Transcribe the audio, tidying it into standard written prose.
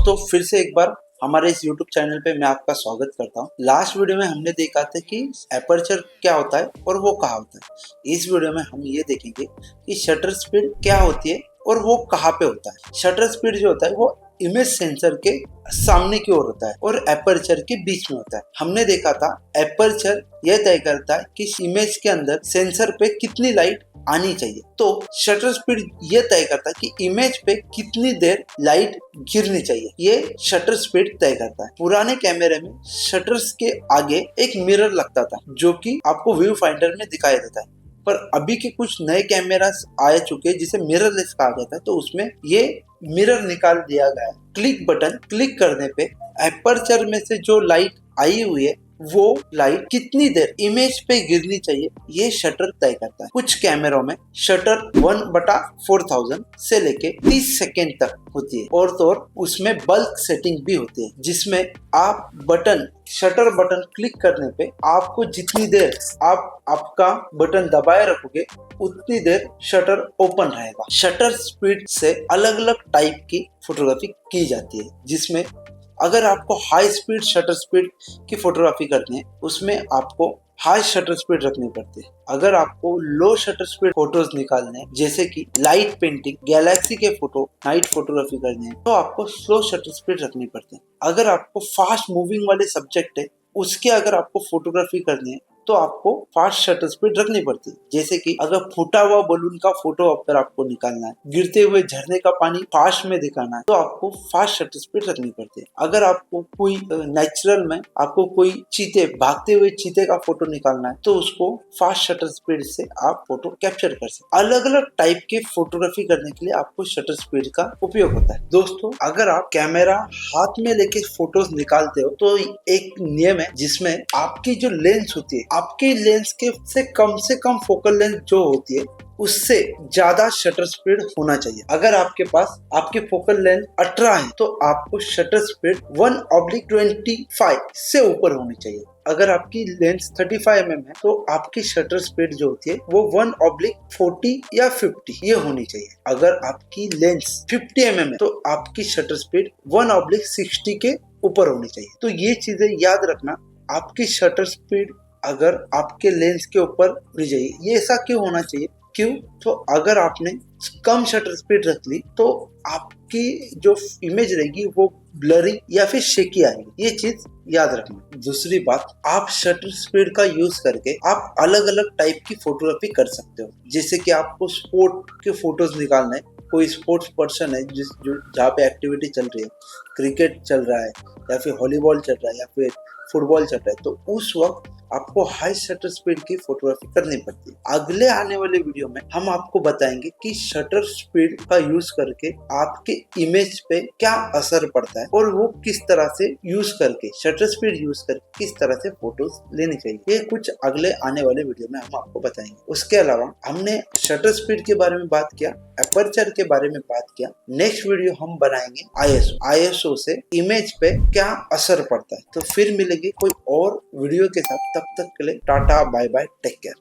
दोस्तों फिर से एक बार हमारे इस YouTube चैनल पे मैं आपका स्वागत करता हूँ। लास्ट वीडियो में हमने देखा था कि एपर्चर क्या होता है और वो कहाँ होता है। इस वीडियो में हम ये देखेंगे कि शटर स्पीड क्या होती है और वो कहाँ पे होता है। शटर स्पीड जो होता है वो इमेज सेंसर के सामने की ओर होता है और एपर्चर के बीच में होता है। हमने देखा था एपर्चर यह तय करता है कि इमेज के अंदर सेंसर पे कितनी लाइट आनी चाहिए, तो शटर स्पीड ये तय करता है कि इमेज पे कितनी देर लाइट गिरनी चाहिए। ये शटर स्पीड तय करता है। पुराने कैमरे में शटर्स के आगे एक मिरर लगता था जो कि आपको व्यू फाइंडर में दिखाई देता है, पर अभी के कुछ नए कैमरास आ चुके हैं जिसे मिररलेस कहा जाता है, तो उसमें ये मिरर निकाल दिया गया है। क्लिक बटन क्लिक करने पे एपर्चर में से जो लाइट आई हुई है वो लाइट कितनी देर इमेज पे गिरनी चाहिए ये शटर तय करता है। कुछ कैमरों में शटर 1/4000 से लेके 30 सेकेंड तक होती है और तो और उसमें बल्क सेटिंग भी होती है, जिसमें आप शटर बटन क्लिक करने पे आपको जितनी देर आप आपका बटन दबाए रखोगे उतनी देर शटर ओपन रहेगा। शटर स्पीड से अलग अलग टाइप की फोटोग्राफी की जाती है, जिसमें अगर आपको हाई स्पीड शटर स्पीड की फोटोग्राफी करनी है उसमें आपको हाई शटर स्पीड रखनी पड़ती है। अगर आपको लो शटर स्पीड फोटोज निकालने हैं जैसे कि लाइट पेंटिंग, गैलेक्सी के फोटो, नाइट फोटोग्राफी करनी है, तो आपको स्लो शटर स्पीड रखनी पड़ती है। अगर आपको फास्ट मूविंग वाले सब्जेक्ट है उसके अगर आपको फोटोग्राफी करनी है तो आपको फास्ट शटर स्पीड रखनी पड़ती है। जैसे कि अगर फूटा हुआ बलून का फोटो अगर आपको निकालना है, गिरते हुए झरने का पानी फास्ट में दिखाना है, तो आपको फास्ट शटर स्पीड रखनी पड़ती है। अगर आपको कोई नेचुरल में आपको कोई भागते हुए चीते का फोटो निकालना है तो उसको फास्ट शटर स्पीड से आप फोटो कैप्चर कर सकते। अलग अलग टाइप के फोटोग्राफी करने के लिए आपको शटर स्पीड का उपयोग होता है। दोस्तों अगर आप कैमरा हाथ में लेके फोटोज निकालते हो तो एक नियम है जिसमें आपकी जो लेंस होती है, आपके लेंस के से कम फोकल लेंथ जो होती है उससे ज्यादा शटर स्पीड होना चाहिए। अगर आपके पास आपकी फोकल लेंथ 18 है तो आपको शटर स्पीड 1/25 से ऊपर होनी चाहिए। अगर आपकी लेंस 35 mm है तो आपकी शटर स्पीड जो होती है वो 1/40 या 50 ये होनी चाहिए। अगर आपकी लेंस 50 mm है तो आपकी शटर स्पीड 1/60 के ऊपर होनी चाहिए। तो ये चीजें याद रखना। आपकी शटर स्पीड अगर आपके लेंस के ऊपर होनी चाहिए। ये ऐसा क्यों होना चाहिए? क्यों? तो अगर आपने कम शटर स्पीड रख ली तो आपकी जो इमेज रहेगी वो ब्लरी या फिर शेकी आएगी। ये चीज याद रखना। दूसरी बात, आप शटर स्पीड का यूज करके आप अलग अलग टाइप की फोटोग्राफी कर सकते हो। जैसे कि आपको स्पोर्ट के फोटोज निकालना है, कोई स्पोर्ट्स पर्सन है जहाँ पे एक्टिविटी चल रही है, क्रिकेट चल रहा है या फिर वॉलीबॉल चल रहा है या फिर फुटबॉल चल रहा है, तो उस वक्त आपको हाई शटर स्पीड की फोटोग्राफी करनी पड़ती है। अगले आने वाले वीडियो में हम आपको बताएंगे कि शटर स्पीड का यूज करके आपके इमेज पे क्या असर पड़ता है और वो किस तरह से यूज करके शटर स्पीड यूज करके किस तरह से फोटोज लेनी चाहिए। ये कुछ अगले आने वाले वीडियो में हम आपको बताएंगे। उसके अलावा हमने शटर स्पीड के बारे में बात किया, एपर्चर के बारे में बात किया। नेक्स्ट वीडियो हम बनाएंगे ISO से इमेज पे क्या असर पड़ता है। तो फिर मिलेंगे कोई और वीडियो के साथ। तब तक के लिए tata bye bye, take care.